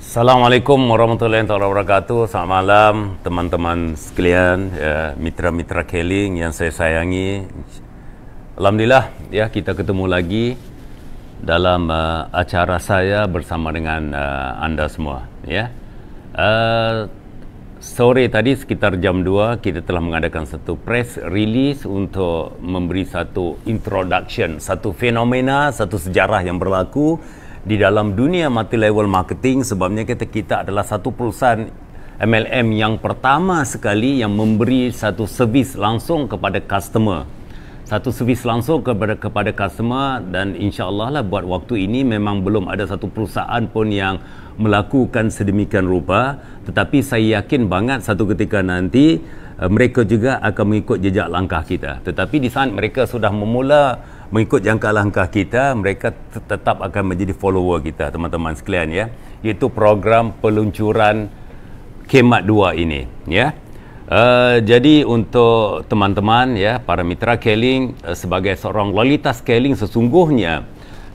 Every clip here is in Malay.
Assalamualaikum warahmatullahi wabarakatuh. Selamat malam teman-teman sekalian, mitra-mitra Keling yang saya sayangi. Alhamdulillah ya, kita ketemu lagi dalam acara saya bersama dengan anda semua ya. Sore tadi sekitar jam 2 kita telah mengadakan satu press release untuk memberi satu introduction, satu fenomena, satu sejarah yang berlaku di dalam dunia multi-level marketing. Sebabnya kita adalah satu perusahaan MLM yang pertama sekali yang memberi satu servis langsung kepada customer. Satu servis langsung kepada customer, dan insya-Allah lah buat waktu ini memang belum ada satu perusahaan pun yang melakukan sedemikian rupa, tetapi saya yakin banget satu ketika nanti mereka juga akan mengikut jejak langkah kita. Tetapi di saat mereka sudah memula mengikut jangka langkah kita, mereka tetap akan menjadi follower kita, teman-teman sekalian ya, iaitu program peluncuran Khemmat 2 ini ya. Jadi untuk teman-teman ya, para mitra Keling, sebagai seorang loyalitas Keling, sesungguhnya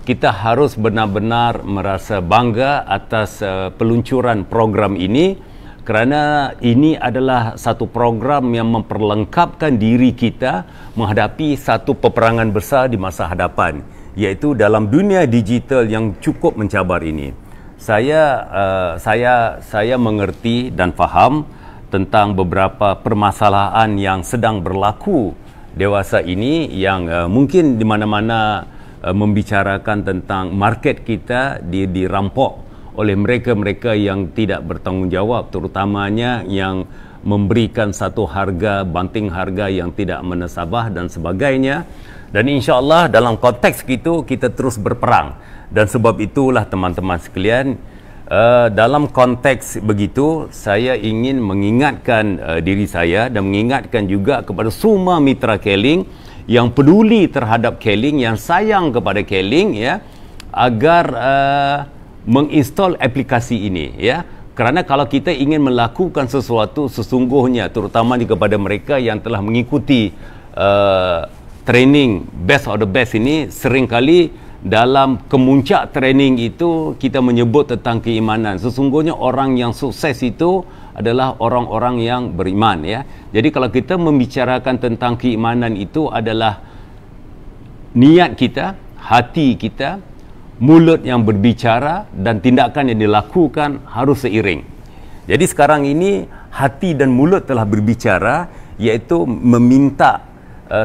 kita harus benar-benar merasa bangga atas peluncuran program ini, kerana ini adalah satu program yang memperlengkapkan diri kita menghadapi satu peperangan besar di masa hadapan, iaitu dalam dunia digital yang cukup mencabar ini. Saya mengerti dan faham tentang beberapa permasalahan yang sedang berlaku dewasa ini, yang mungkin di mana-mana membicarakan tentang market kita dirampok oleh mereka-mereka yang tidak bertanggungjawab, terutamanya yang memberikan satu harga, banting harga yang tidak menasabah dan sebagainya. Dan insya-Allah dalam konteks itu kita terus berperang. Dan sebab itulah teman-teman sekalian, dalam konteks begitu, saya ingin mengingatkan diri saya dan mengingatkan juga kepada semua mitra Keling yang peduli terhadap Keling, yang sayang kepada Keling ya, agar menginstall aplikasi ini ya. Kerana kalau kita ingin melakukan sesuatu sesungguhnya, terutama kepada mereka yang telah mengikuti training best of the best ini, seringkali dalam kemuncak training itu kita menyebut tentang keimanan. Sesungguhnya orang yang sukses itu adalah orang-orang yang beriman ya. Jadi kalau kita membicarakan tentang keimanan, itu adalah niat kita, hati kita, mulut yang berbicara, dan tindakan yang dilakukan harus seiring. Jadi sekarang ini hati dan mulut telah berbicara, iaitu meminta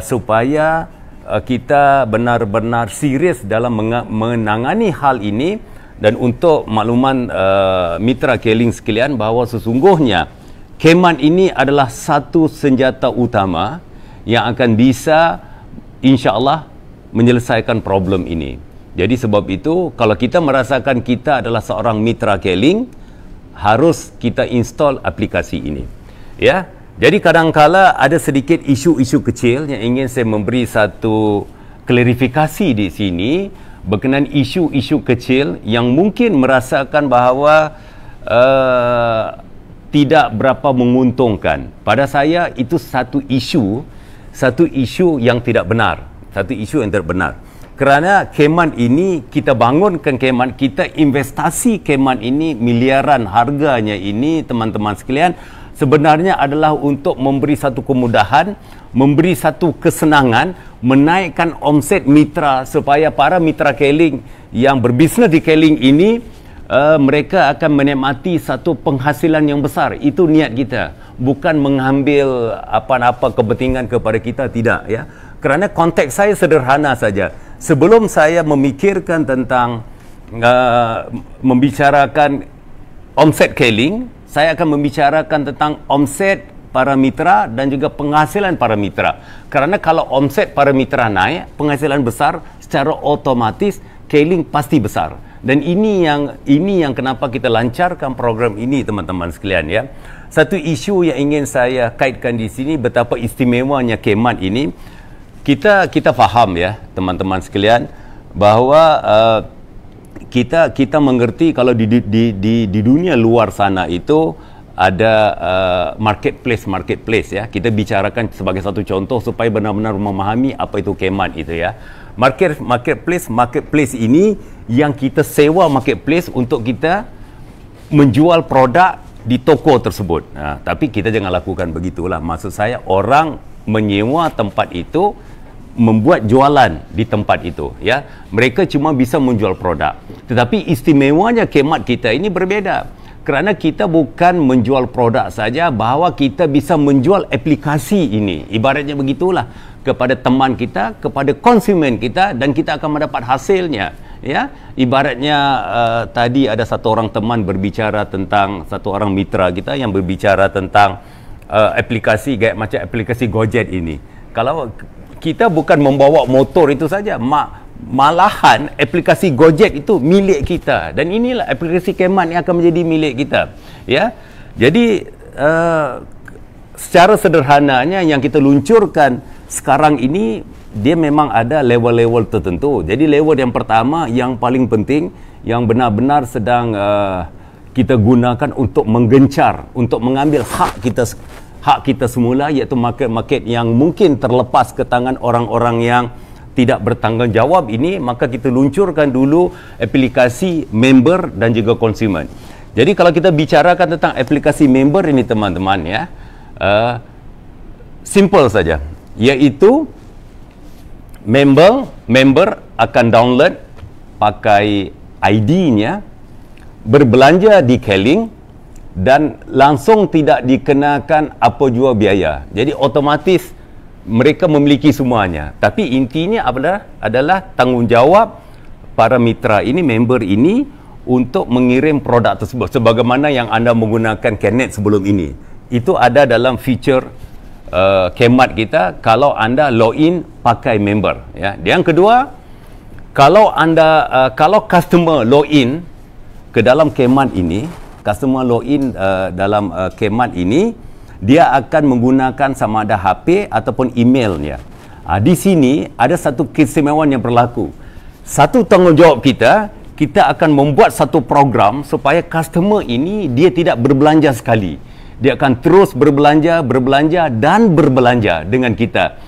supaya kita benar-benar serius dalam menangani hal ini. Dan untuk makluman mitra Keling sekalian, bahawa sesungguhnya Khemmat ini adalah satu senjata utama yang akan bisa insya-Allah menyelesaikan problem ini. Jadi sebab itu, kalau kita merasakan kita adalah seorang mitra Keling, harus kita install aplikasi ini ya. Jadi kadangkala ada sedikit isu-isu kecil yang ingin saya memberi satu klarifikasi di sini berkenaan isu-isu kecil yang mungkin merasakan bahawa tidak berapa menguntungkan. Pada saya itu satu isu yang tidak benar, kerana Khemmat ini, kita bangunkan Khemmat, kita investasi Khemmat ini miliaran harganya ini, teman-teman sekalian, sebenarnya adalah untuk memberi satu kemudahan, memberi satu kesenangan, menaikkan omset mitra, supaya para mitra Keling yang berbisnes di Keling ini, mereka akan menikmati satu penghasilan yang besar. Itu niat kita, bukan mengambil apa-apa kepentingan kepada kita, tidak ya. Kerana konteks saya sederhana saja. Sebelum saya memikirkan tentang membicarakan omset Keling, saya akan membicarakan tentang omset para mitra dan juga penghasilan para mitra. Kerana kalau omset para mitra naik, penghasilan besar, secara otomatis Keling pasti besar. Dan ini yang kenapa kita lancarkan program ini, teman-teman sekalian ya. Satu isu yang ingin saya kaitkan di sini, betapa istimewanya Khemmat ini. Kita faham ya, teman-teman sekalian, bahawa kita mengerti kalau di dunia luar sana itu ada marketplace ya. Kita bicarakan sebagai satu contoh supaya benar-benar memahami apa itu Khemmat itu ya. Marketplace ini yang kita sewa marketplace untuk kita menjual produk di toko tersebut. Tapi kita jangan lakukan begitulah. Maksud saya, orang menyewa tempat itu membuat jualan di tempat itu, ya. Mereka cuma bisa menjual produk. Tetapi istimewanya khidmat kita ini berbeza. Kerana kita bukan menjual produk saja, bahawa kita bisa menjual aplikasi ini. Ibaratnya begitulah, kepada teman kita, kepada konsumen kita, dan kita akan mendapat hasilnya, ya. Ibaratnya tadi ada satu orang teman berbicara tentang, satu orang mitra kita yang berbicara tentang aplikasi kayak macam aplikasi Gojek ini. Kalau kita bukan membawa motor itu saja, malahan aplikasi Gojek itu milik kita, dan inilah aplikasi khidmat yang akan menjadi milik kita, ya. Jadi secara sederhananya yang kita luncurkan sekarang ini, dia memang ada level-level tertentu. Jadi level yang pertama yang paling penting, yang benar-benar sedang kita gunakan untuk menggencar, untuk mengambil hak kita semula, iaitu market-market yang mungkin terlepas ke tangan orang-orang yang tidak bertanggungjawab ini. Maka kita luncurkan dulu aplikasi member dan juga konsumen. Jadi kalau kita bicarakan tentang aplikasi member ini teman-teman, ya, simple saja, iaitu member akan download pakai ID-nya, berbelanja di Keling, dan langsung tidak dikenakan apa jua biaya. Jadi otomatis mereka memiliki semuanya. Tapi intinya adalah tanggungjawab para mitra ini, member ini, untuk mengirim produk tersebut sebagaimana yang anda menggunakan Kenet sebelum ini. Itu ada dalam feature khidmat kita kalau anda login pakai member, ya. Yang kedua, kalau customer login ke dalam khidmat ini, dalam khidmat ini, dia akan menggunakan sama ada HP ataupun emailnya. Di sini ada satu keistimewaan yang berlaku. Satu tanggungjawab kita akan membuat satu program supaya customer ini dia tidak berbelanja sekali. Dia akan terus berbelanja dengan kita.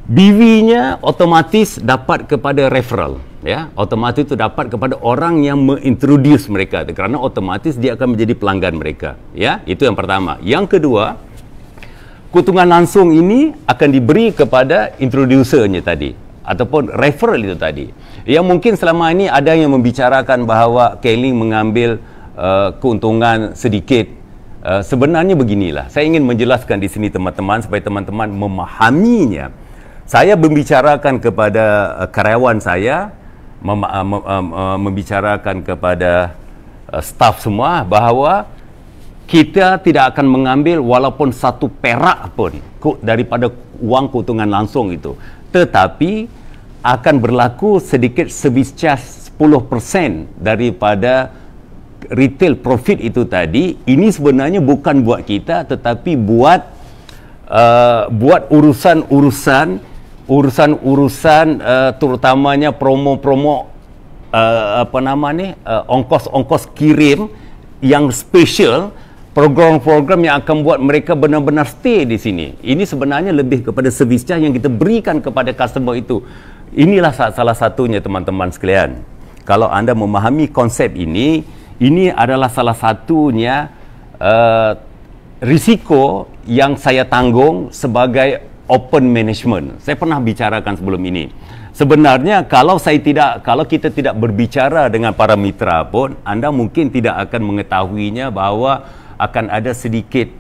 BV-nya otomatis dapat kepada referral, ya. Otomatis itu dapat kepada orang yang mengintroduce mereka, kerana otomatis dia akan menjadi pelanggan mereka, ya. Itu yang pertama. Yang kedua, keuntungan langsung ini akan diberi kepada introducernya tadi ataupun referral itu tadi. Yang mungkin selama ini ada yang membicarakan bahawa Keling mengambil keuntungan sedikit. Sebenarnya beginilah, saya ingin menjelaskan di sini teman-teman supaya teman-teman memahaminya. Saya membicarakan kepada karyawan saya, membicarakan kepada staf semua bahawa kita tidak akan mengambil walaupun satu perak pun daripada wang keuntungan langsung itu. Tetapi akan berlaku sedikit service charge 10% daripada retail profit itu tadi. Ini sebenarnya bukan buat kita, tetapi buat urusan terutamanya promo-promo ongkos-ongkos kirim yang special, program-program yang akan buat mereka benar-benar stay di sini. Ini sebenarnya lebih kepada service charge yang kita berikan kepada customer itu. Inilah salah satunya teman-teman sekalian. Kalau anda memahami konsep ini adalah salah satunya risiko yang saya tanggung sebagai open management. Saya pernah bicarakan sebelum ini. Sebenarnya kalau kita tidak berbicara dengan para mitra pun, anda mungkin tidak akan mengetahuinya bahawa akan ada sedikit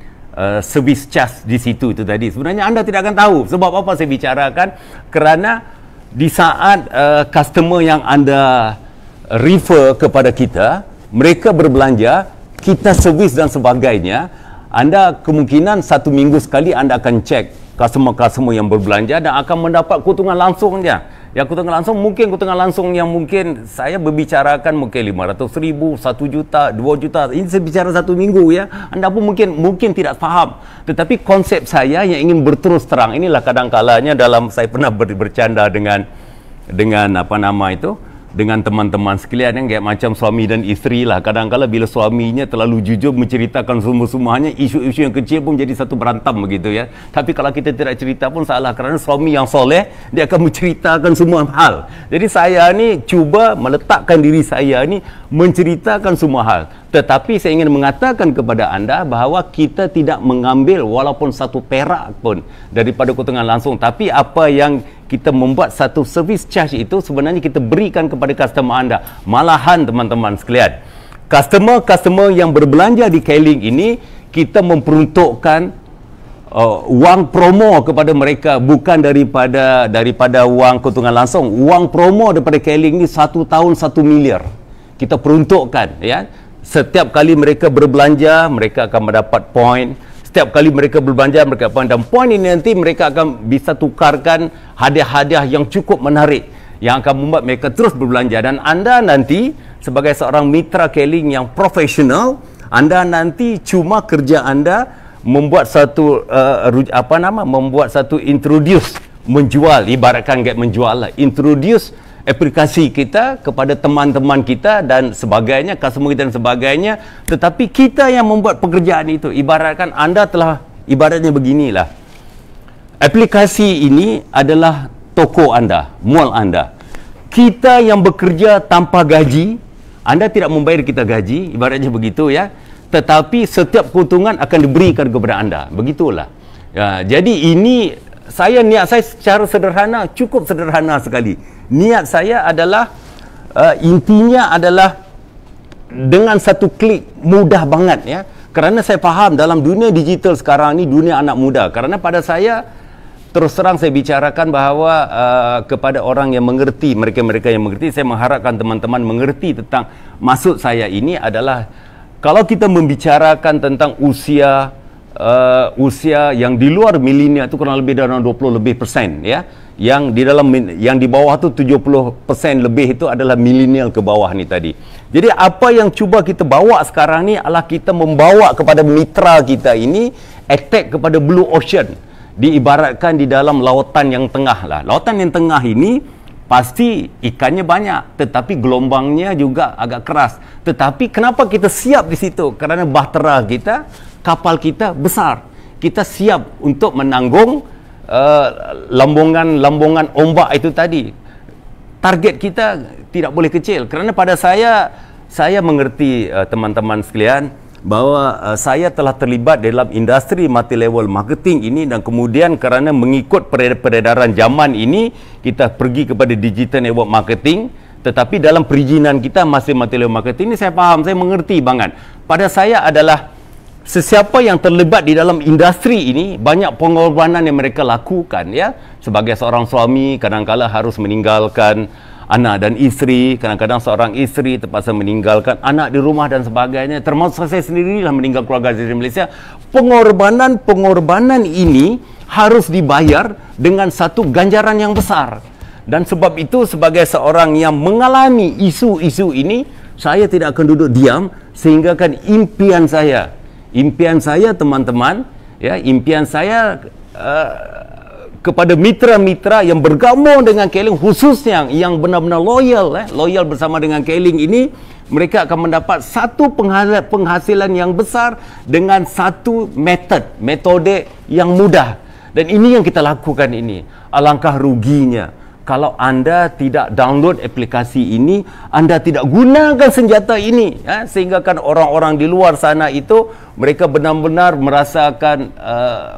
service charge di situ itu tadi. Sebenarnya anda tidak akan tahu. Sebab apa saya bicarakan? Kerana di saat customer yang anda refer kepada kita, mereka berbelanja, kita servis dan sebagainya, anda kemungkinan 1 minggu sekali anda akan cek customer-customer yang berbelanja dan akan mendapat keuntungan langsungnya. Yang keuntungan langsung yang mungkin saya berbicarakan mungkin 500,000, 1 juta, 2 juta. Ini saya bicara 1 minggu, ya. Anda pun mungkin tidak faham. Tetapi konsep saya yang ingin berterus terang, inilah kadang-kalanya dalam saya pernah bercanda dengan dengan teman-teman sekalian yang kayak macam suami dan isteri lah. Kadang-kadang bila suaminya terlalu jujur menceritakan semua-semuanya, isu-isu yang kecil pun jadi satu berantam begitu ya. Tapi kalau kita tidak cerita pun salah, kerana suami yang soleh dia akan menceritakan semua hal. Jadi saya ni cuba meletakkan diri saya ni menceritakan semua hal. Tetapi saya ingin mengatakan kepada anda bahawa kita tidak mengambil walaupun satu perak pun daripada keuntungan langsung. Tapi apa yang kita membuat satu service charge itu sebenarnya kita berikan kepada customer anda. Malahan teman-teman sekalian, customer yang berbelanja di Keiling ini, kita memperuntukkan wang promo kepada mereka, bukan daripada wang keuntungan langsung. Wang promo daripada Keiling ini 1 tahun 1 miliar. Kita peruntukkan ya. Setiap kali mereka berbelanja, mereka akan mendapat poin. Setiap kali mereka berbelanja, mereka poin, dan poin ini nanti mereka akan bisa tukarkan hadiah-hadiah yang cukup menarik yang akan membuat mereka terus berbelanja. Dan anda nanti sebagai seorang mitra Keiling yang profesional, anda nanti cuma kerja anda membuat satu membuat satu introduce, menjual, ibaratkan kayak menjual lah, introduce aplikasi kita kepada teman-teman kita dan sebagainya, customer kita dan sebagainya. Tetapi kita yang membuat pekerjaan itu. Ibaratkan anda telah, ibaratnya beginilah, aplikasi ini adalah toko anda, mall anda. Kita yang bekerja tanpa gaji, anda tidak membayar kita gaji, ibaratnya begitu ya. Tetapi setiap keuntungan akan diberikan kepada anda. Begitulah ya. Jadi ini niat saya secara sederhana, cukup sederhana sekali. Niat saya adalah intinya adalah dengan satu klik mudah banget ya. Kerana saya faham dalam dunia digital sekarang ni dunia anak muda. Kerana pada saya, terus terang saya bicarakan bahawa kepada orang yang mengerti, mereka-mereka yang mengerti, saya mengharapkan teman-teman mengerti tentang maksud saya ini adalah kalau kita membicarakan tentang usia yang di luar milenial itu kurang lebih dalam 20% ya. Yang di bawah tu 70% lebih itu adalah milenial ke bawah ni tadi. Jadi apa yang cuba kita bawa sekarang ni adalah kita membawa kepada mitra kita ini attack kepada blue ocean. Diibaratkan di dalam lautan yang tengah lah. Lautan yang tengah ini pasti ikannya banyak, tetapi gelombangnya juga agak keras. Tetapi kenapa kita siap di situ? Kerana bahtera kita, kapal kita besar. Kita siap untuk menanggung lambungan ombak itu tadi. Target kita tidak boleh kecil. Kerana pada saya mengerti teman-teman sekalian bahawa saya telah terlibat dalam industri multi level marketing ini, dan kemudian kerana mengikut peredaran zaman ini kita pergi kepada digital network marketing. Tetapi dalam perizinan kita masih multi level marketing ini, saya faham, saya mengerti banget. Pada saya adalah sesiapa yang terlibat di dalam industri ini, banyak pengorbanan yang mereka lakukan ya. Sebagai seorang suami, kadang-kadang harus meninggalkan anak dan isteri. Kadang-kadang seorang isteri terpaksa meninggalkan anak di rumah dan sebagainya. Termasuk saya sendirilah meninggal keluarga dari Malaysia. Pengorbanan ini harus dibayar dengan satu ganjaran yang besar. Dan sebab itu, sebagai seorang yang mengalami isu-isu ini, saya tidak akan duduk diam, sehingga kan impian saya teman-teman ya, impian saya kepada mitra-mitra yang bergabung dengan Keiling, khususnya yang benar-benar loyal bersama dengan Keiling ini, mereka akan mendapat satu penghasilan yang besar dengan satu metode yang mudah. Dan ini yang kita lakukan ini. Alangkah ruginya kalau anda tidak download aplikasi ini, anda tidak gunakan senjata ini ya, sehingga kan orang-orang di luar sana itu mereka benar-benar merasakan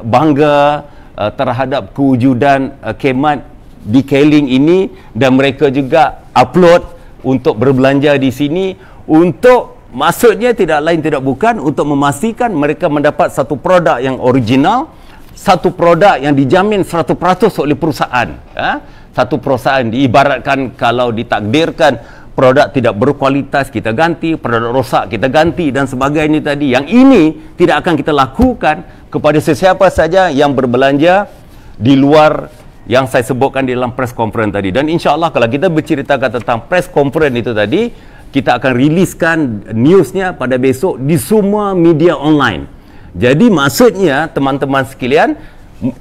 bangga terhadap kewujudan khidmat di Keiling ini, dan mereka juga upload untuk berbelanja di sini, untuk maksudnya tidak lain tidak bukan untuk memastikan mereka mendapat satu produk yang original, satu produk yang dijamin 100% oleh perusahaan ya. Satu perusahaan diibaratkan kalau ditakdirkan produk tidak berkualitas kita ganti, produk rosak kita ganti dan sebagainya tadi. Yang ini tidak akan kita lakukan kepada sesiapa saja yang berbelanja di luar yang saya sebutkan di dalam press conference tadi. Dan insya-Allah kalau kita berceritakan tentang press conference itu tadi, kita akan riliskan newsnya pada besok di semua media online. Jadi maksudnya teman-teman sekalian,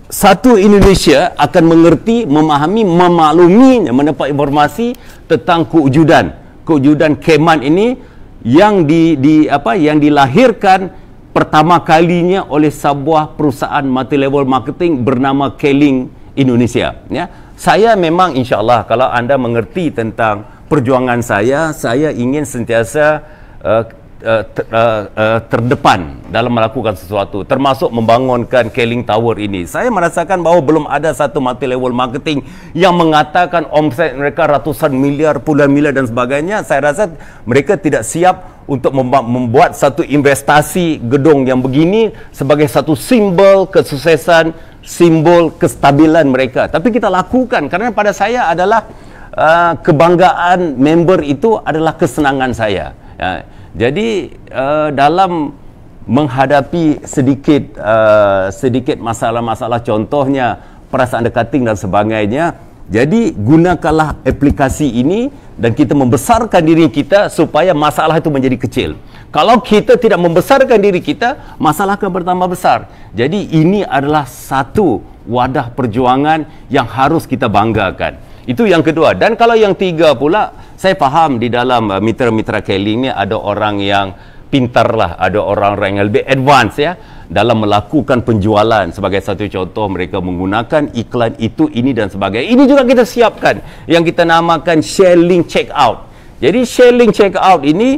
satu Indonesia akan mengerti, memahami, memaklumi, mendapat informasi tentang kewujudan Cayman ini yang yang dilahirkan pertama kalinya oleh sebuah perusahaan multi level marketing bernama Keling Indonesia, ya. Saya memang insya-Allah kalau anda mengerti tentang perjuangan saya ingin sentiasa terdepan dalam melakukan sesuatu, termasuk membangunkan Keling Tower ini. Saya merasakan bahawa belum ada satu multi level marketing yang mengatakan omset mereka ratusan miliar, puluhan miliar dan sebagainya. Saya rasa mereka tidak siap untuk membuat satu investasi gedung yang begini sebagai satu simbol kesuksesan, simbol kestabilan mereka. Tapi kita lakukan karena pada saya adalah kebanggaan member itu adalah kesenangan saya, ya. Jadi dalam menghadapi sedikit masalah-masalah, contohnya perasaan cutting dan sebagainya, jadi gunakanlah aplikasi ini dan kita membesarkan diri kita supaya masalah itu menjadi kecil. Kalau kita tidak membesarkan diri kita, masalah akan bertambah besar. Jadi ini adalah satu wadah perjuangan yang harus kita banggakan. Itu yang kedua. Dan kalau yang tiga pula, saya faham di dalam mitra-mitra Keling ni ada orang yang pintar lah, ada orang-orang yang lebih advance, ya, dalam melakukan penjualan. Sebagai satu contoh, mereka menggunakan iklan itu, ini dan sebagainya. Ini juga kita siapkan yang kita namakan share link check out. Jadi share link check out ini,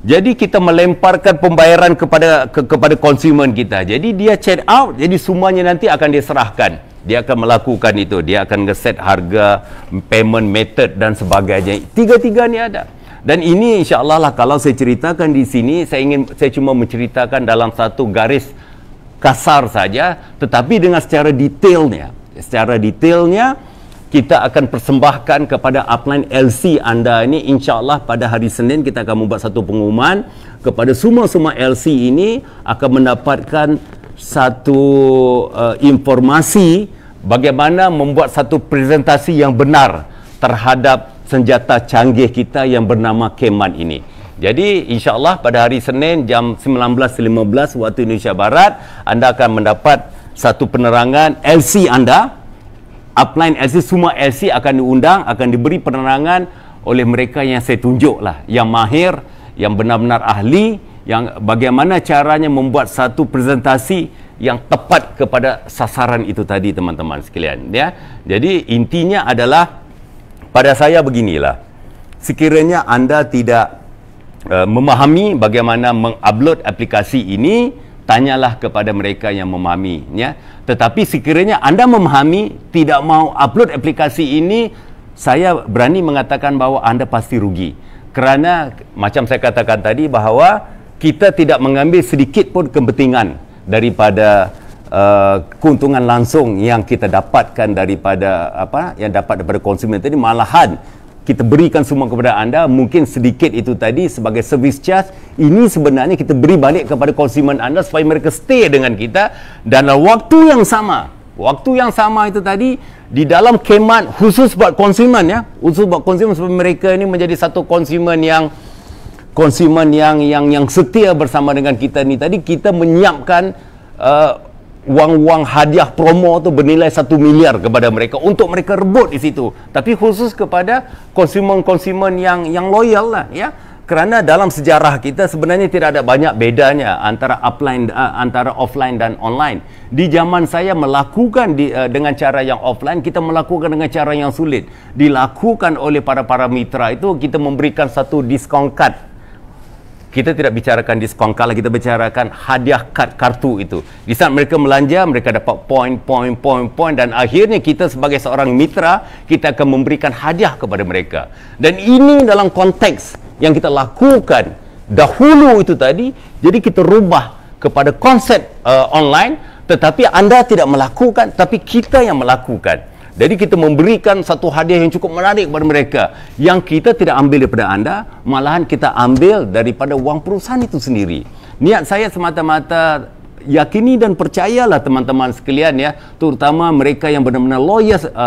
jadi kita melemparkan pembayaran kepada konsumen kita. Jadi dia check out, jadi semuanya nanti akan diserahkan. Dia akan melakukan itu, dia akan ngeset harga, payment method dan sebagainya. Tiga-tiga ni ada. Dan ini insya-Allah lah kalau saya ceritakan di sini, saya cuma menceritakan dalam satu garis kasar saja, tetapi dengan secara detailnya. Secara detailnya kita akan persembahkan kepada upline LC anda ini, insya-Allah pada hari Senin kita akan membuat satu pengumuman kepada semua LC ini akan mendapatkan satu informasi bagaimana membuat satu presentasi yang benar terhadap senjata canggih kita yang bernama Cayman ini. Jadi insya-Allah pada hari Senin jam 19.15 waktu Indonesia Barat, anda akan mendapat satu penerangan LC anda, upline LC, semua LC akan diundang, akan diberi penerangan oleh mereka yang saya tunjuk lah, yang mahir, yang benar-benar ahli, yang bagaimana caranya membuat satu presentasi yang tepat kepada sasaran itu tadi, teman-teman sekalian, ya. Jadi intinya adalah pada saya beginilah, sekiranya anda tidak memahami bagaimana mengupload aplikasi ini, tanyalah kepada mereka yang memahami, ya. Tetapi sekiranya anda memahami, tidak mau upload aplikasi ini, saya berani mengatakan bahawa anda pasti rugi. Kerana macam saya katakan tadi bahawa kita tidak mengambil sedikit pun kepentingan daripada keuntungan langsung yang kita dapatkan daripada yang dapat daripada konsumen tadi. Malahan kita berikan semua kepada anda, mungkin sedikit itu tadi sebagai service charge. Ini sebenarnya kita beri balik kepada konsumen anda supaya mereka stay dengan kita. Dan waktu yang sama itu tadi di dalam Cayman, khusus buat konsumen, ya, khusus buat konsumen supaya mereka ini menjadi satu konsumen yang setia bersama dengan kita ni tadi, kita menyiapkan wang-wang hadiah promo tu bernilai 1 miliar kepada mereka untuk mereka rebut di situ. Tapi khusus kepada konsumen yang loyal lah, ya. Kerana dalam sejarah kita sebenarnya tidak ada banyak bedanya antara offline dan online. Di zaman saya melakukan dengan cara yang offline, kita melakukan dengan cara yang sulit. Dilakukan oleh para mitra itu, kita memberikan satu discount card. Kita tidak bicarakan diskon kalau kita bicarakan hadiah kad kartu itu. Di saat mereka belanja, mereka dapat poin dan akhirnya kita sebagai seorang mitra, kita akan memberikan hadiah kepada mereka. Dan ini dalam konteks yang kita lakukan dahulu itu tadi, jadi kita rubah kepada konsep online, tetapi anda tidak melakukan, tapi kita yang melakukan. Jadi kita memberikan satu hadiah yang cukup menarik kepada mereka, yang kita tidak ambil daripada anda, malahan kita ambil daripada wang perusahaan itu sendiri. Niat saya semata-mata yakini dan percayalah teman-teman sekalian, ya, terutama mereka yang benar-benar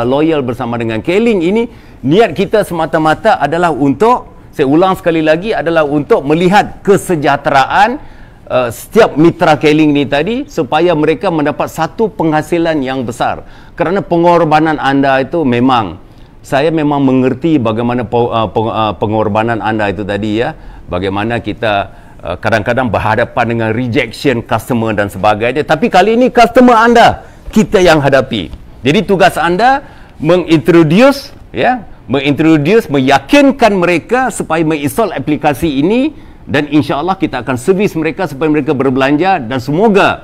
loyal bersama dengan Keling ini. Niat kita semata-mata adalah untuk, saya ulang sekali lagi, adalah untuk melihat kesejahteraan setiap mitra Keling ni tadi supaya mereka mendapat satu penghasilan yang besar. Kerana pengorbanan anda itu memang, saya memang mengerti bagaimana pengorbanan anda itu tadi ya. Bagaimana kita kadang-kadang berhadapan dengan rejection customer dan sebagainya. Tapi kali ini customer anda kita yang hadapi. Jadi tugas anda mengintroduce, meyakinkan mereka supaya menginstall aplikasi ini, dan insya-Allah kita akan servis mereka supaya mereka berbelanja, dan semoga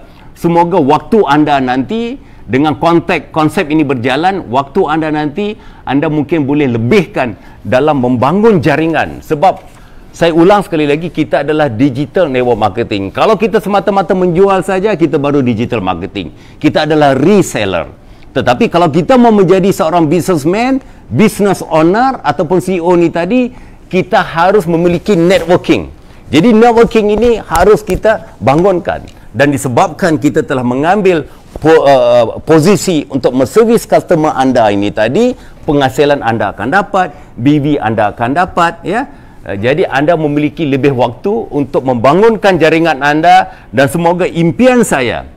waktu anda nanti dengan konsep ini berjalan, waktu anda nanti anda mungkin boleh lebihkan dalam membangun jaringan. Sebab saya ulang sekali lagi, kita adalah digital network marketing. Kalau kita semata-mata menjual saja, kita baru digital marketing. Kita adalah reseller. Tetapi kalau kita mau menjadi seorang businessman, business owner ataupun CEO ni tadi, kita harus memiliki networking. Jadi networking ini harus kita bangunkan. Dan disebabkan kita telah mengambil posisi untuk menservis customer anda ini tadi, penghasilan anda akan dapat, BV anda akan dapat, ya. Jadi anda memiliki lebih waktu untuk membangunkan jaringan anda, dan semoga impian saya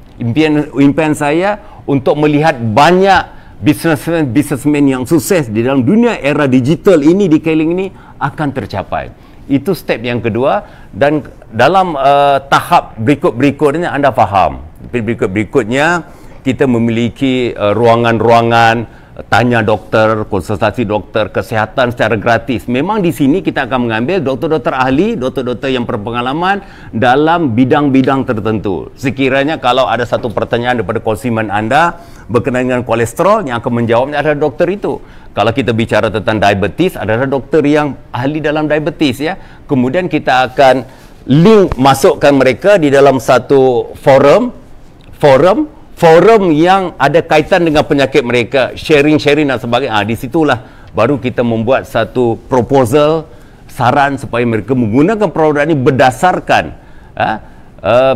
untuk melihat banyak businessman yang sukses di dalam dunia era digital ini di Keling ini akan tercapai. Itu step yang kedua, dan dalam tahap berikutnya anda faham. Berikutnya kita memiliki ruangan-ruangan tanya doktor, konsultasi doktor, kesihatan secara gratis. Memang di sini kita akan mengambil doktor-doktor ahli, doktor-doktor yang berpengalaman dalam bidang-bidang tertentu. Sekiranya kalau ada satu pertanyaan daripada konsumen anda berkenaan dengan kolesterol, yang akan menjawabnya adalah doktor itu. Kalau kita bicara tentang diabetes, adalah doktor yang ahli dalam diabetes, ya. Kemudian kita akan link masukkan mereka di dalam satu forum yang ada kaitan dengan penyakit mereka, sharing dan sebagainya. Di situlah baru kita membuat satu proposal, saran supaya mereka menggunakan produk ini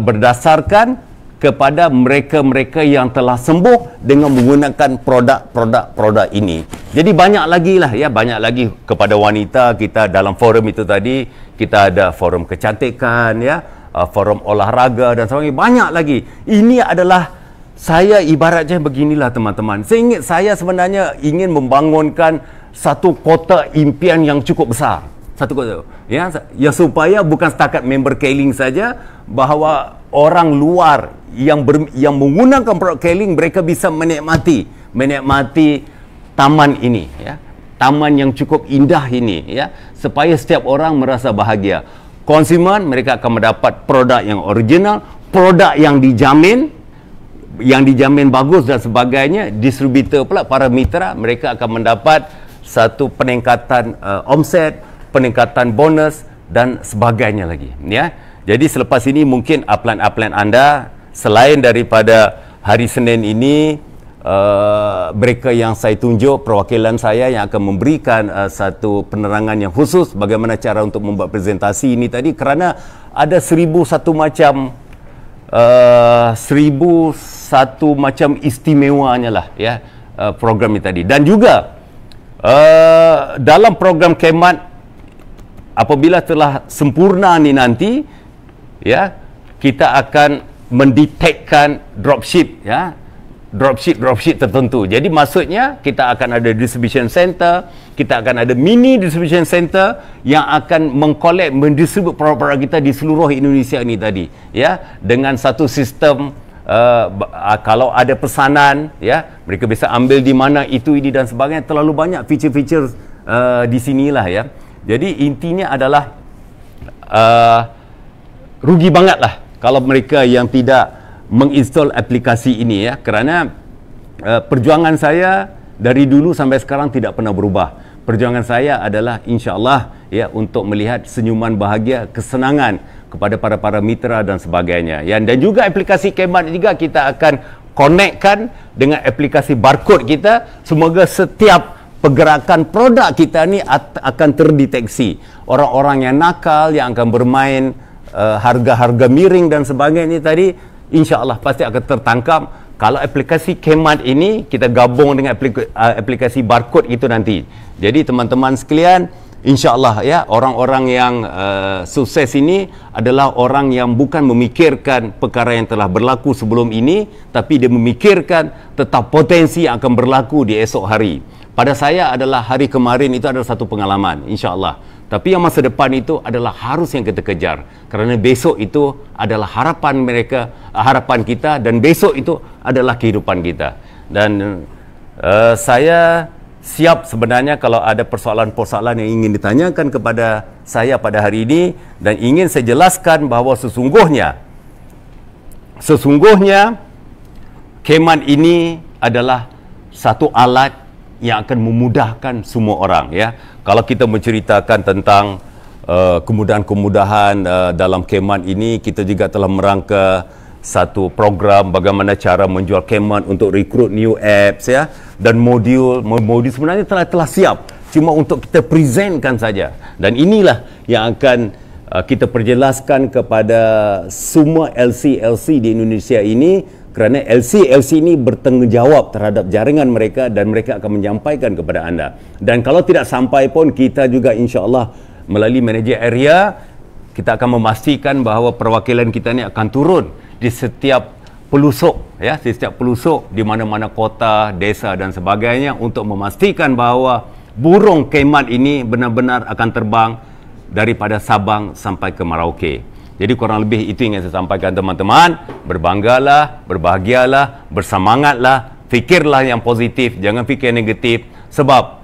berdasarkan kepada mereka-mereka yang telah sembuh dengan menggunakan produk ini. Jadi banyak lagi kepada wanita. Kita dalam forum itu tadi, kita ada forum kecantikan, ya, forum olahraga dan sebagainya. Banyak lagi. Ini adalah, saya ibaratnya beginilah teman-teman. Saya sebenarnya ingin membangunkan satu kota impian yang cukup besar. Satu kota, ya supaya bukan setakat member Keling saja, bahawa orang luar yang menggunakan produk Keling, mereka bisa menikmati taman ini, ya. Taman yang cukup indah ini, ya. Supaya setiap orang merasa bahagia. Konsumen, mereka akan mendapat produk yang original, produk yang dijamin bagus dan sebagainya. Distributor pula, para mitra, mereka akan mendapat satu peningkatan omset, peningkatan bonus dan sebagainya lagi, ya. Jadi selepas ini mungkin upline anda, selain daripada hari Senin ini, mereka yang saya tunjuk, perwakilan saya yang akan memberikan satu penerangan yang khusus bagaimana cara untuk membuat presentasi ini tadi, kerana ada 1001 macam istimewanya lah, ya, program ini tadi. Dan juga dalam program Khidmat, apabila telah sempurna ni nanti, ya, kita akan mendetekkan dropship, ya, dropship tertentu. Jadi maksudnya kita akan ada distribution center, kita akan ada mini distribution center yang akan mendistribut produk-produk kita di seluruh Indonesia ini tadi, ya, dengan satu sistem. Kalau ada pesanan, ya, mereka bisa ambil di mana itu ini dan sebagainya. Terlalu banyak feature-feature di sinilah, ya. Jadi intinya adalah rugi bangetlah kalau mereka yang tidak menginstall aplikasi ini, ya, kerana perjuangan saya dari dulu sampai sekarang tidak pernah berubah. Perjuangan saya adalah insya-Allah, ya, untuk melihat senyuman bahagia, kesenangan kepada para mitra dan sebagainya, ya. Dan juga aplikasi Khidmat juga kita akan connectkan dengan aplikasi barcode kita. Semoga setiap pergerakan produk kita ni akan terdeteksi. Orang-orang yang nakal, yang akan bermain harga-harga miring dan sebagainya tadi, insya-Allah pasti akan tertangkap. Kalau aplikasi Khidmat ini kita gabung dengan aplikasi barcode itu nanti. Jadi teman-teman sekalian, InsyaAllah ya, orang-orang yang sukses ini adalah orang yang bukan memikirkan perkara yang telah berlaku sebelum ini, tapi dia memikirkan tentang potensi yang akan berlaku di esok hari. Pada saya adalah hari kemarin itu adalah satu pengalaman, insyaAllah. Tapi yang masa depan itu adalah harus yang kita kejar. Kerana besok itu adalah harapan mereka, harapan kita, dan besok itu adalah kehidupan kita. Dan saya siap sebenarnya kalau ada persoalan-persoalan yang ingin ditanyakan kepada saya pada hari ini, dan ingin saya jelaskan bahawa sesungguhnya khemah ini adalah satu alat yang akan memudahkan semua orang ya. Kalau kita menceritakan tentang kemudahan-kemudahan dalam khemah ini, kita juga telah merangka satu program bagaimana cara menjual khemah untuk rekrut new apps ya, dan modul sebenarnya telah siap, cuma untuk kita presentkan saja. Dan inilah yang akan kita perjelaskan kepada semua LC di Indonesia ini, kerana LC ini bertanggungjawab terhadap jaringan mereka dan mereka akan menyampaikan kepada anda. Dan kalau tidak sampai pun, kita juga insya-Allah melalui manager area kita akan memastikan bahawa perwakilan kita ni akan turun di setiap pelusuk ya, di setiap pelusuk di mana-mana kota, desa dan sebagainya, untuk memastikan bahawa burung khemah ini benar-benar akan terbang daripada Sabang sampai ke Merauke. Jadi kurang lebih itu yang saya sampaikan teman-teman. Berbanggalah, berbahagialah, bersemangatlah, fikirlah yang positif, jangan fikir negatif, sebab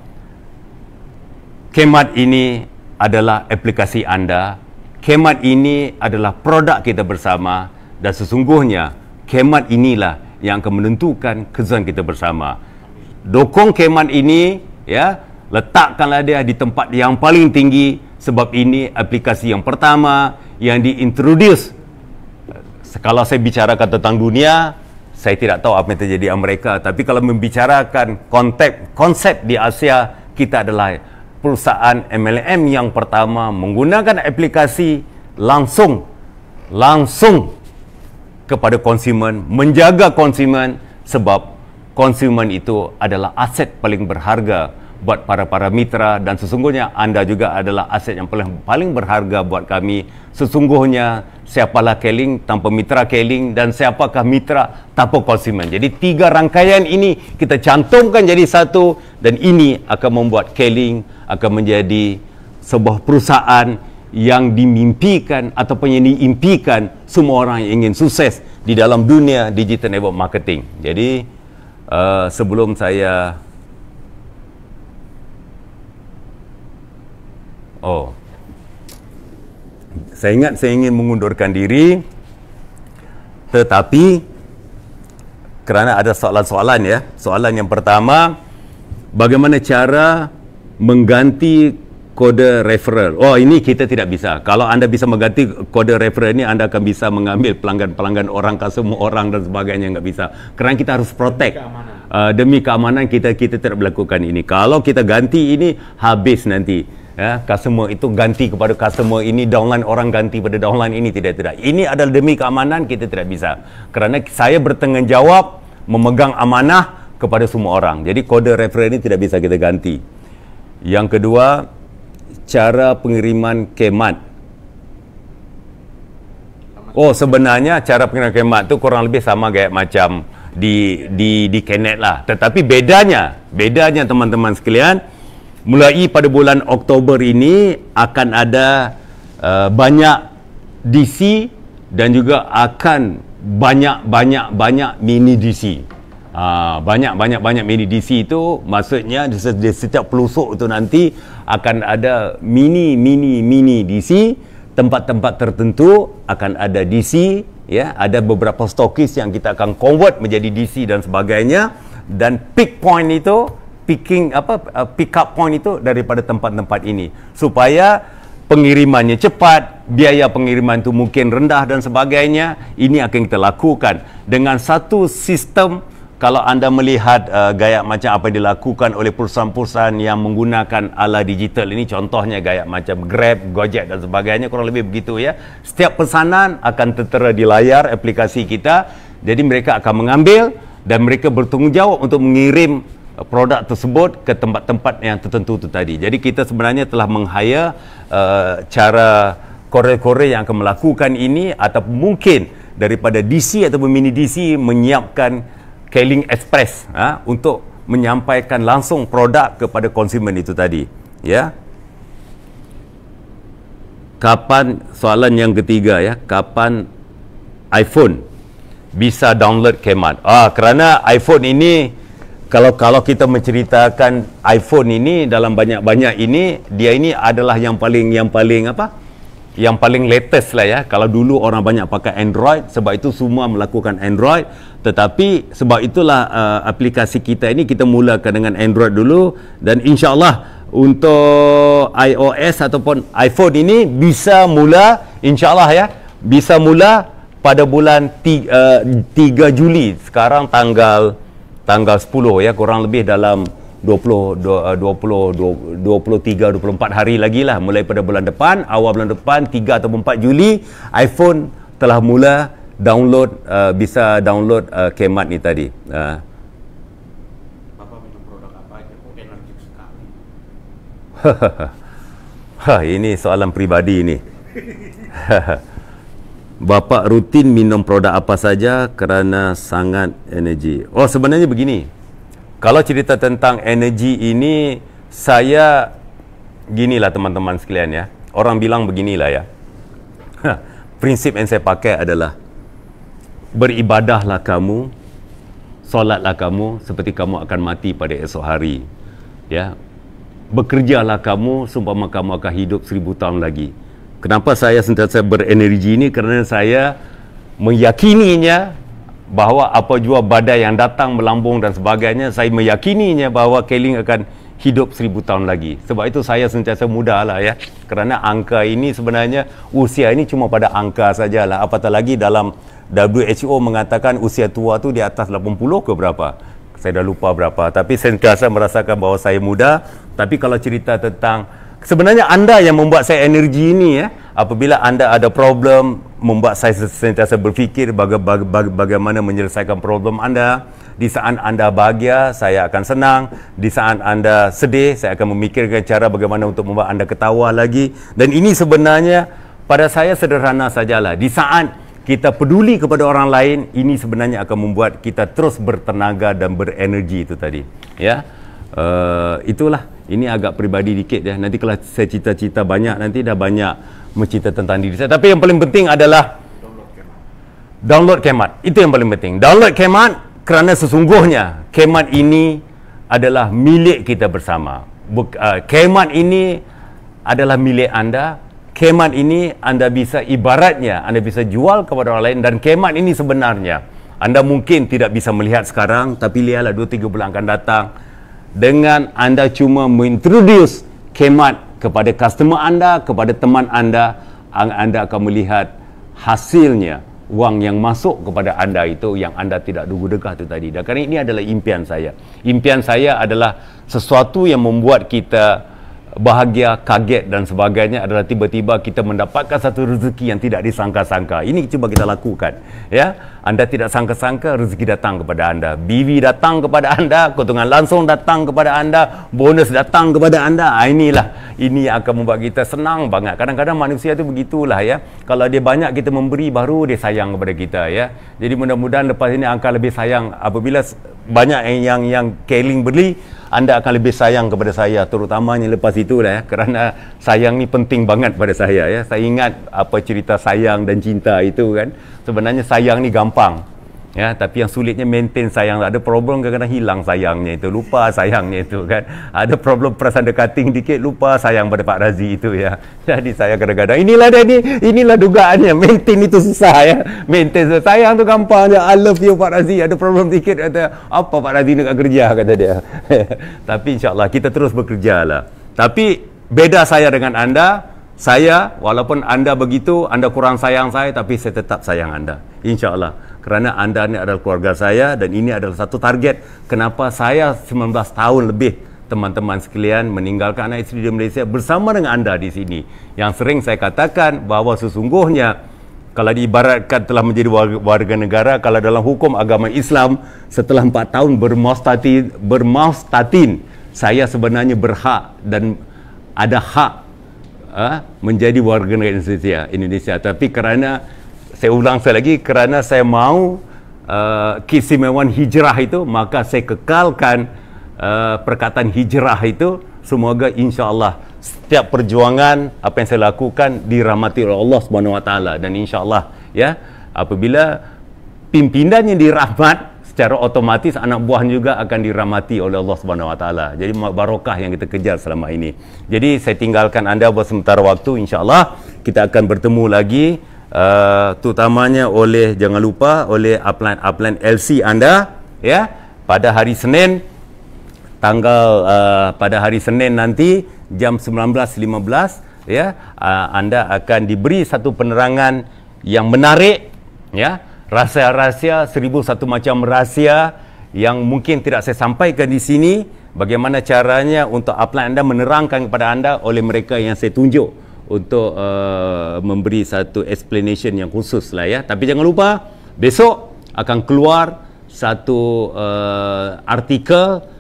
khemah ini adalah aplikasi anda, khemah ini adalah produk kita bersama. Dan sesungguhnya khemah inilah yang akan menentukan kesan kita bersama. Dokong khemah ini ya, letakkanlah dia di tempat yang paling tinggi, sebab ini aplikasi yang pertama yang diintroduce. Kalau saya bicarakan tentang dunia, saya tidak tahu apa yang terjadi di Amerika, tapi kalau membicarakan konsep di Asia, kita adalah perusahaan MLM yang pertama menggunakan aplikasi langsung kepada konsumen, menjaga konsumen, sebab konsumen itu adalah aset paling berharga buat para mitra, dan sesungguhnya anda juga adalah aset yang paling berharga buat kami. Sesungguhnya siapalah Keling tanpa mitra Keling, dan siapakah mitra tanpa konsumen. Jadi tiga rangkaian ini kita cantumkan jadi satu, dan ini akan membuat Keling akan menjadi sebuah perusahaan yang dimimpikan ataupun yang diimpikan semua orang yang ingin sukses di dalam dunia digital network marketing. Jadi sebelum saya saya ingat saya ingin mengundurkan diri, tetapi kerana ada soalan-soalan ya. Soalan yang pertama, bagaimana cara mengganti kode referral? Ini kita tidak bisa. Kalau anda bisa mengganti kode referral ini, anda akan bisa mengambil pelanggan-pelanggan orang, customer orang dan sebagainya. Enggak bisa. Kerana kita harus protect. Demi keamanan kita tidak melakukan ini. Kalau kita ganti ini, habis nanti. Ya, customer itu ganti kepada customer ini, downline orang ganti pada downline ini. Tidak. Ini adalah demi keamanan, kita tidak bisa. Kerana saya bertanggungjawab memegang amanah kepada semua orang. Jadi kode referral ini tidak bisa kita ganti. Yang kedua, cara pengiriman khemah. Sebenarnya cara pengiriman khemah itu kurang lebih sama kayak macam di Knet lah. Tetapi bedanya teman-teman sekalian, mulai pada bulan Oktober ini akan ada banyak DC dan juga akan banyak mini DC. Banyak mini DC itu maksudnya di setiap pelusuk itu nanti akan ada mini DC. Tempat-tempat tertentu akan ada DC ya, ada beberapa stokis yang kita akan convert menjadi DC dan sebagainya, dan pick up point itu daripada tempat-tempat ini supaya pengirimannya cepat, biaya pengiriman itu mungkin rendah dan sebagainya. Ini akan kita lakukan dengan satu sistem. Kalau anda melihat gaya macam apa yang dilakukan oleh perusahaan-perusahaan yang menggunakan ala digital ini, contohnya gaya macam Grab, Gojek dan sebagainya, kurang lebih begitu ya. Setiap pesanan akan tertera di layar aplikasi kita. Jadi mereka akan mengambil dan mereka bertanggungjawab untuk mengirim produk tersebut ke tempat-tempat yang tertentu tu tadi. Jadi kita sebenarnya telah meng-hire cara Courier-Courier yang akan melakukan ini, atau mungkin daripada DC atau mini DC menyiapkan Keling Express untuk menyampaikan langsung produk kepada konsumen itu tadi. Ya. Kapan, soalan yang ketiga ya, kapan iPhone bisa download khidmat? Kerana iPhone ini, kalau kita menceritakan iPhone ini dalam banyak-banyak ini, dia ini adalah yang paling latest lah ya. Kalau dulu orang banyak pakai Android, sebab itu semua melakukan Android. Tetapi sebab itulah aplikasi kita ini kita mulakan dengan Android dulu, dan insya-Allah untuk iOS ataupun iPhone ini bisa mula, insya-Allah ya, bisa mula pada bulan 3 Juli. Sekarang tanggal 10 ya, kurang lebih dalam 23-24 hari lagi lah, mulai pada bulan depan, awal bulan depan 3 atau 4 Juli, iPhone telah mula download, bisa download khidmat ni tadi. Bapak minum produk apa aja kok energik sekali? Ini soalan peribadi ni. Bapak rutin minum produk apa saja kerana sangat energi? Sebenarnya begini. Kalau cerita tentang energi ini, saya ginilah teman-teman sekalian ya. Orang bilang beginilah ya. Prinsip yang saya pakai adalah beribadahlah kamu, solatlah kamu seperti kamu akan mati pada esok hari. Ya. Bekerjalah kamu seumpama kamu akan hidup 1000 tahun lagi. Kenapa saya sentiasa berenergi ini? Kerana saya meyakininya bahawa apa jua badai yang datang melambung dan sebagainya, saya meyakininya bahawa Keling akan hidup 1000 tahun lagi. Sebab itu saya sentiasa muda lah ya. Kerana angka ini sebenarnya, usia ini cuma pada angka sajalah. Apatah lagi dalam WHO mengatakan usia tua tu di atas 80 ke berapa? Saya dah lupa berapa. Tapi saya sentiasa merasakan bahawa saya muda. Tapi kalau cerita tentang, sebenarnya anda yang membuat saya energi ini ya. Apabila anda ada problem, membuat saya sentiasa berfikir bagaimana menyelesaikan problem anda. Di saat anda bahagia, saya akan senang. Di saat anda sedih, saya akan memikirkan cara bagaimana untuk membuat anda ketawa lagi. Dan ini sebenarnya pada saya sederhana sajalah. Di saat kita peduli kepada orang lain, ini sebenarnya akan membuat kita terus bertenaga dan berenergi itu tadi. Ya, itulah. Ini agak peribadi dikit ya. Nanti kalau saya cita-cita banyak, nanti dah banyak mencerita tentang diri saya. Tapi yang paling penting adalah download khidmat. Itu yang paling penting. Download khidmat kerana sesungguhnya khidmat ini adalah milik kita bersama. Khidmat ini adalah milik anda. Khidmat ini anda bisa, ibaratnya anda bisa jual kepada orang lain. Dan khidmat ini sebenarnya anda mungkin tidak bisa melihat sekarang, tapi lihatlah 2-3 bulan akan datang. Dengan anda cuma mengintroduce khidmat kepada customer anda, kepada teman anda akan melihat hasilnya, wang yang masuk kepada anda itu yang anda tidak duga-duga itu tadi. Dan kerana ini adalah impian saya. Impian saya adalah sesuatu yang membuat kita bahagia, kaget dan sebagainya, adalah tiba-tiba kita mendapatkan satu rezeki yang tidak disangka-sangka. Ini cuba kita lakukan ya. Anda tidak sangka-sangka rezeki datang kepada anda, BV datang kepada anda, keuntungan langsung datang kepada anda, bonus datang kepada anda. Ini yang akan membuat kita senang banget. Kadang-kadang manusia itu begitulah ya. Kalau dia banyak kita memberi, baru dia sayang kepada kita ya. Jadi mudah-mudahan lepas ini akan lebih sayang. Apabila banyak yang Keling beli, anda akan lebih sayang kepada saya, terutamanya lepas itulah ya. Kerana sayang ni penting banget pada saya ya. Saya ingat apa cerita sayang dan cinta itu kan. Sebenarnya sayang ni gampang ya, tapi yang sulitnya maintain sayang. Ada problem kadang-kadang hilang sayangnya itu, lupa sayangnya itu kan. Ada problem perasaan dekating dikit, lupa sayang pada Pak Razi itu ya. Jadi saya kadang-kadang inilah dugaannya, maintain itu susah ya. Maintain sayang tu gampang je. I love you Pak Razi. Ada problem dikit kata, apa Pak Razi nak kerja kata dia. Tapi insya-Allah kita terus bekerja lah. Tapi beda saya dengan anda. Saya, walaupun anda begitu, anda kurang sayang saya, tapi saya tetap sayang anda. InsyaAllah. Kerana anda ni adalah keluarga saya, dan ini adalah satu target. Kenapa saya 19 tahun lebih, teman-teman sekalian, meninggalkan anak isteri di Malaysia bersama dengan anda di sini. Yang sering saya katakan bahawa sesungguhnya kalau diibaratkan telah menjadi warga negara, kalau dalam hukum agama Islam setelah 4 tahun bermaustatin, saya sebenarnya berhak dan ada hak menjadi warga negara Indonesia. Tapi kerana saya ulang sekali lagi, kerana saya mahu keistimewaan hijrah itu, maka saya kekalkan perkataan hijrah itu. Semoga insya-Allah setiap perjuangan apa yang saya lakukan dirahmati oleh Allah Subhanahu Wa Taala, dan insya-Allah ya, apabila pimpinannya dirahmat, secara otomatis anak buahnya juga akan dirahmati oleh Allah Subhanahu Wa Taala. Jadi barokah yang kita kejar selama ini. Jadi saya tinggalkan anda buat sementara waktu, insya-Allah kita akan bertemu lagi, terutamanya jangan lupa oleh upline LC anda ya, pada hari Senin pada hari Senin nanti jam 19.15 ya, anda akan diberi satu penerangan yang menarik ya, rahsia-rahsia 1001 macam rahsia yang mungkin tidak saya sampaikan di sini, bagaimana caranya untuk upline anda menerangkan kepada anda oleh mereka yang saya tunjuk untuk memberi satu explanation yang khusus lah ya. Tapi jangan lupa besok akan keluar satu artikel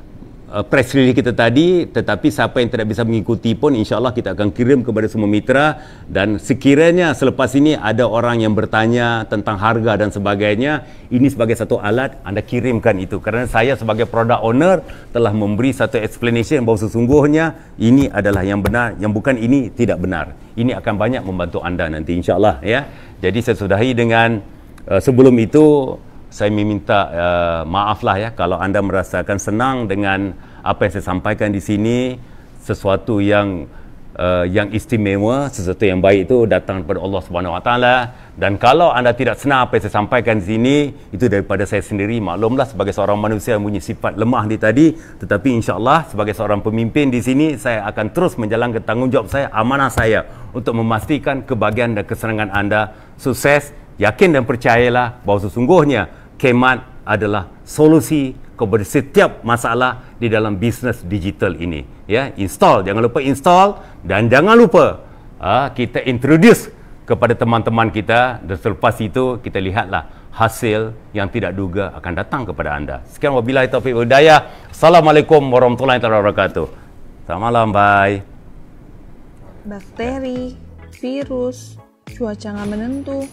press release kita tadi, tetapi siapa yang tidak bisa mengikuti pun insya-Allah kita akan kirim kepada semua mitra, dan sekiranya selepas ini ada orang yang bertanya tentang harga dan sebagainya, ini sebagai satu alat anda kirimkan itu, kerana saya sebagai product owner telah memberi satu explanation bahawa sesungguhnya ini adalah yang benar, yang bukan ini tidak benar. Ini akan banyak membantu anda nanti insya-Allah ya. Jadi saya sudahi dengan sebelum itu saya meminta maaflah ya kalau anda merasakan senang dengan apa yang saya sampaikan di sini. Sesuatu yang istimewa, sesuatu yang baik itu datang daripada Allah Subhanahu Wa Taala. Dan kalau anda tidak senang apa yang saya sampaikan di sini, itu daripada saya sendiri. Maklumlah, sebagai seorang manusia yang punya sifat lemah ni tadi, tetapi insya-Allah sebagai seorang pemimpin di sini, saya akan terus menjalankan tanggungjawab saya, amanah saya untuk memastikan kebahagiaan dan kesenangan anda. Sukses, yakin dan percayalah bahawa sesungguhnya Khidmat adalah solusi kepada setiap masalah di dalam bisnes digital ini ya. Install, jangan lupa install, dan jangan lupa kita introduce kepada teman-teman kita, dan selepas itu kita lihatlah hasil yang tidak duga akan datang kepada anda. Sekian, wabillahi taufiq wal hidayah. Assalamualaikum warahmatullahi wabarakatuh. Selamat malam, bye. Bakteri, virus, cuaca nggak menentu.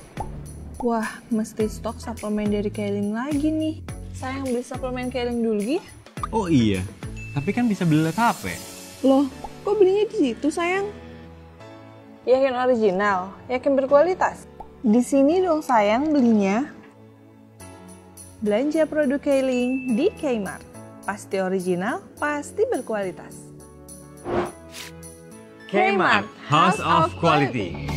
Wah, mesti stok suplemen dari Keiling lagi nih. Sayang, beli suplemen Keiling dulu, Gi. Oh iya, tapi kan bisa beli lewat HP. Loh, kok belinya di situ, sayang? Yakin original, yakin berkualitas. Di sini dong, sayang, belinya. Belanja produk Keiling di Kmart. Pasti original, pasti berkualitas. Kmart, House of Quality.